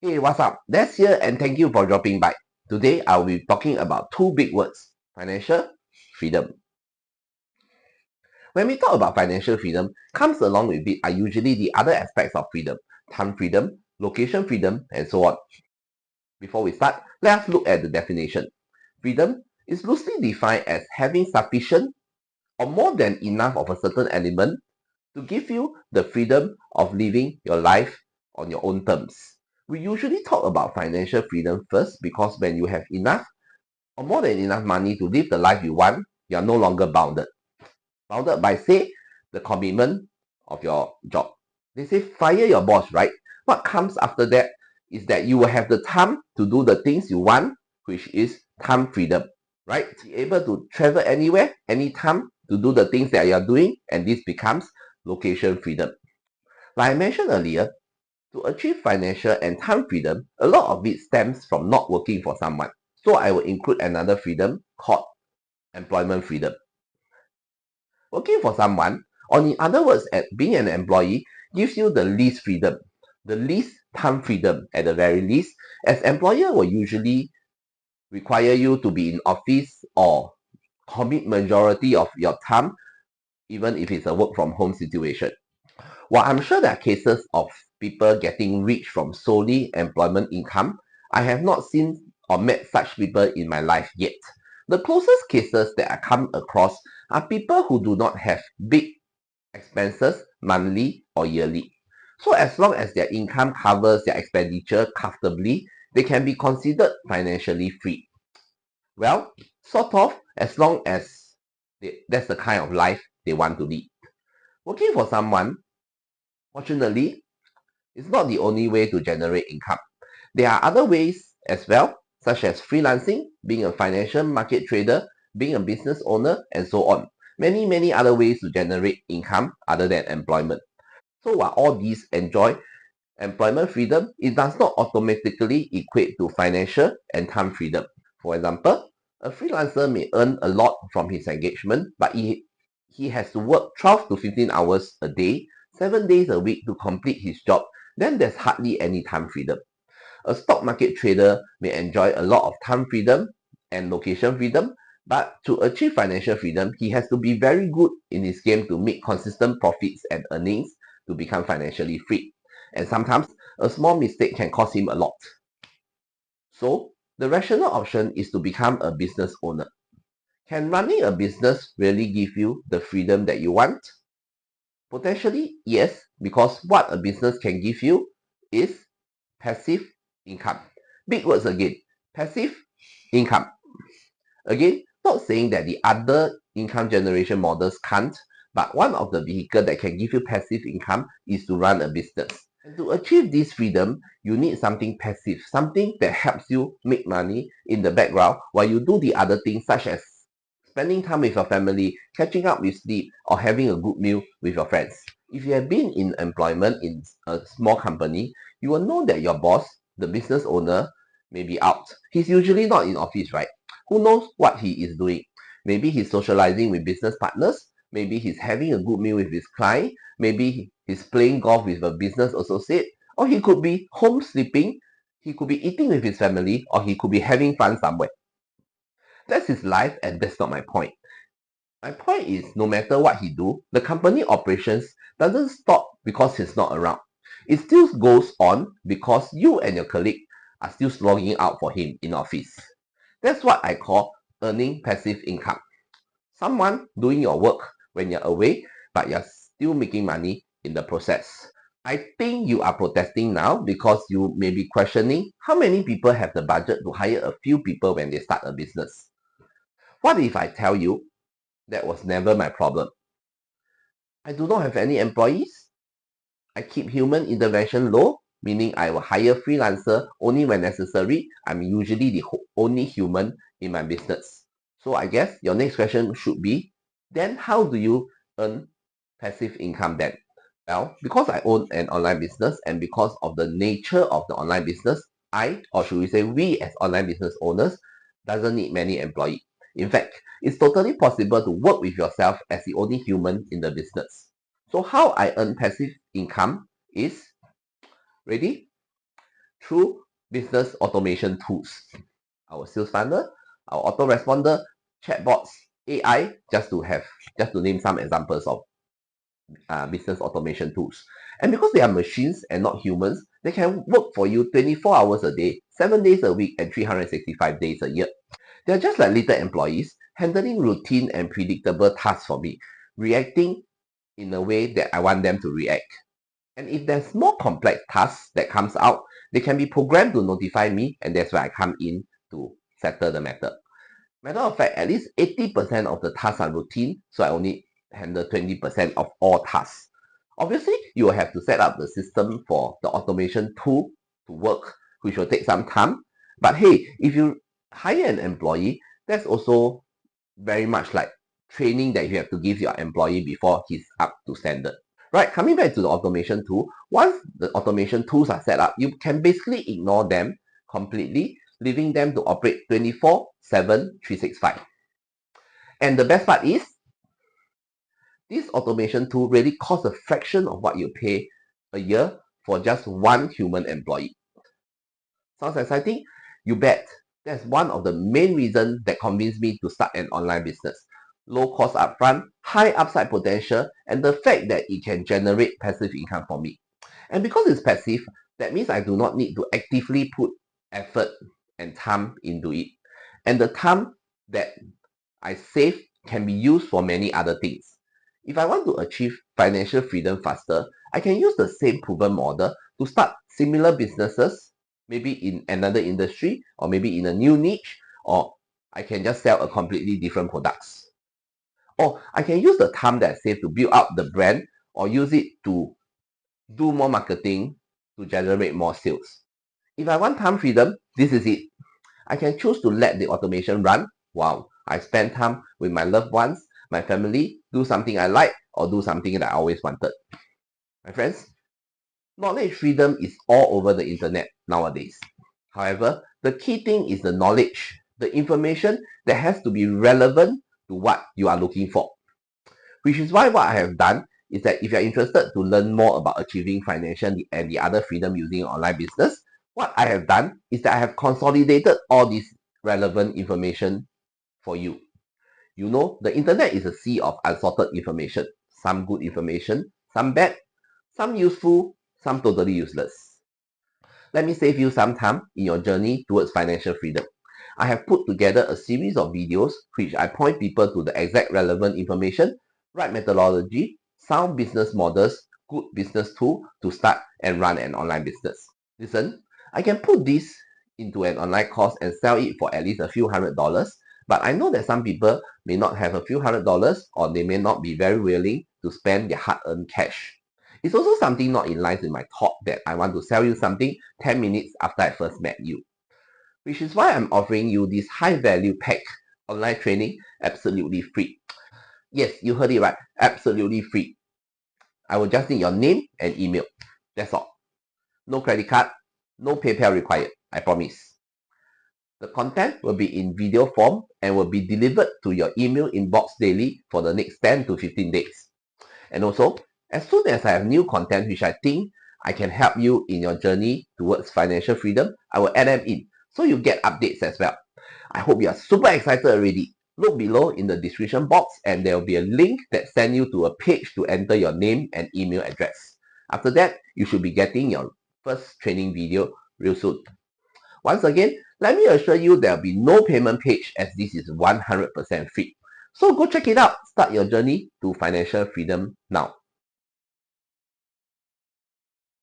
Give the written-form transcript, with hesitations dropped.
Hey, what's up? Des here and thank you for dropping by. Today I'll be talking about two big words, financial freedom. When we talk about financial freedom, comes along with it are usually the other aspects of freedom, time freedom, location freedom, and so on. Before we start, let us look at the definition. Freedom is loosely defined as having sufficient or more than enough of a certain element to give you the freedom of living your life on your own terms. We usually talk about financial freedom first because when you have enough or more than enough money to live the life you want, you are no longer bounded. Bounded by, say, the commitment of your job. They say fire your boss, right? What comes after that is that you will have the time to do the things you want, which is time freedom, right? Be able to travel anywhere, anytime to do the things that you are doing, and this becomes location freedom. Like I mentioned earlier, to achieve financial and time freedom, a lot of it stems from not working for someone. So I will include another freedom called employment freedom. Working for someone, or in other words, at being an employee, gives you the least freedom, the least time freedom at the very least, as employer will usually require you to be in office or commit majority of your time, even if it's a work from home situation. While I'm sure there are cases of people getting rich from solely employment income, I have not seen or met such people in my life yet. The closest cases that I come across are people who do not have big expenses monthly or yearly. So as long as their income covers their expenditure comfortably, they can be considered financially free. Well, sort of, as long as that's the kind of life they want to lead. Working for someone, fortunately, is not the only way to generate income. There are other ways as well, such as freelancing, being a financial market trader, being a business owner, and so on. Many other ways to generate income other than employment. So while all these enjoy employment freedom, it does not automatically equate to financial and time freedom. For example, a freelancer may earn a lot from his engagement, but he has to work 12 to 15 hours a day, 7 days a week to complete his job. Then there's hardly any time freedom. A stock market trader may enjoy a lot of time freedom and location freedom, but to achieve financial freedom, he has to be very good in his game to make consistent profits and earnings to become financially free. And sometimes a small mistake can cost him a lot. So the rational option is to become a business owner. Can running a business really give you the freedom that you want? Potentially, yes, because what a business can give you is passive income. Big words again. Passive income. Again, not saying that the other income generation models can't, but one of the vehicles that can give you passive income is to run a business. And to achieve this freedom, you need something passive, something that helps you make money in the background while you do the other things such as spending time with your family, catching up with sleep, or having a good meal with your friends. If you have been in employment in a small company, you will know that your boss, the business owner, may be out. He's usually not in office, right? Who knows what he is doing? Maybe he's socializing with business partners. Maybe he's having a good meal with his client. Maybe he's playing golf with a business associate. Or he could be home sleeping. He could be eating with his family. Or he could be having fun somewhere. That's his life and that's not my point. My point is no matter what he do, the company operations doesn't stop because he's not around. It still goes on because you and your colleague are still slogging out for him in office. That's what I call earning passive income. Someone doing your work when you're away, but you're still making money in the process. I think you are protesting now because you may be questioning how many people have the budget to hire a few people when they start a business. What if I tell you that was never my problem? I do not have any employees. I keep human intervention low, meaning I will hire freelancer only when necessary. I'm usually the only human in my business. So I guess your next question should be, then how do you earn passive income then? Well, because I own an online business and because of the nature of the online business, I, or should we say we as online business owners, doesn't need many employees. In fact, it's totally possible to work with yourself as the only human in the business. So how I earn passive income is, ready? through business automation tools. Our sales funnel, our autoresponder, chatbots, AI, just to name some examples of business automation tools. And because they are machines and not humans, they can work for you 24 hours a day, 7 days a week, and 365 days a year. They're just like little employees, handling routine and predictable tasks for me, reacting in a way that I want them to react. And if there's more complex tasks that comes out, they can be programmed to notify me, and that's where I come in to settle the matter. Matter of fact, at least 80% of the tasks are routine, so I only handle 20% of all tasks. Obviously, you will have to set up the system for the automation tool to work, which will take some time. But hey, if you hire an employee, that's also very much like training that you have to give your employee before he's up to standard. Right, coming back to the automation tool, once the automation tools are set up, you can basically ignore them completely, leaving them to operate 24/7, 365. And the best part is, this automation tool really costs a fraction of what you pay a year for just one human employee. Sounds exciting? You bet. That's one of the main reasons that convinced me to start an online business. Low cost upfront, high upside potential, and the fact that it can generate passive income for me. And because it's passive, that means I do not need to actively put effort and time into it. And the time that I save can be used for many other things. If I want to achieve financial freedom faster, I can use the same proven model to start similar businesses, maybe in another industry, or maybe in a new niche, or I can just sell a completely different products. Or I can use the time that I save to build up the brand, or use it to do more marketing to generate more sales. If I want time freedom, this is it. I can choose to let the automation run while I spend time with my loved ones, my family, do something I like, or do something that I always wanted. My friends, knowledge freedom is all over the internet nowadays. However, the key thing is the knowledge, the information that has to be relevant to what you are looking for. Which is why what I have done is that if you're interested to learn more about achieving financial and the other freedom using online business, what I have done is that I have consolidated all this relevant information for you. You know, the internet is a sea of unsorted information. Some good information, some bad, some useful, some totally useless. Let me save you some time in your journey towards financial freedom. I have put together a series of videos which I point people to the exact relevant information, right methodology, sound business models, good business tool to start and run an online business. Listen, I can put this into an online course and sell it for at least a few $100s, but I know that some people may not have a few $100s, or they may not be very willing to spend their hard-earned cash. It's also something not in line with my thought that I want to sell you something 10 minutes after I first met you. Which is why I'm offering you this high-value pack online training absolutely free. Yes, you heard it right, absolutely free. I will just need your name and email. That's all. No credit card, no PayPal required, I promise. The content will be in video form and will be delivered to your email inbox daily for the next 10 to 15 days. And also, as soon as I have new content which I think I can help you in your journey towards financial freedom, I will add them in so you get updates as well. I hope you are super excited already. Look below in the description box and there will be a link that sends you to a page to enter your name and email address. After that, you should be getting your first training video real soon. Once again, let me assure you there will be no payment page as this is 100% free. So go check it out. Start your journey to financial freedom now.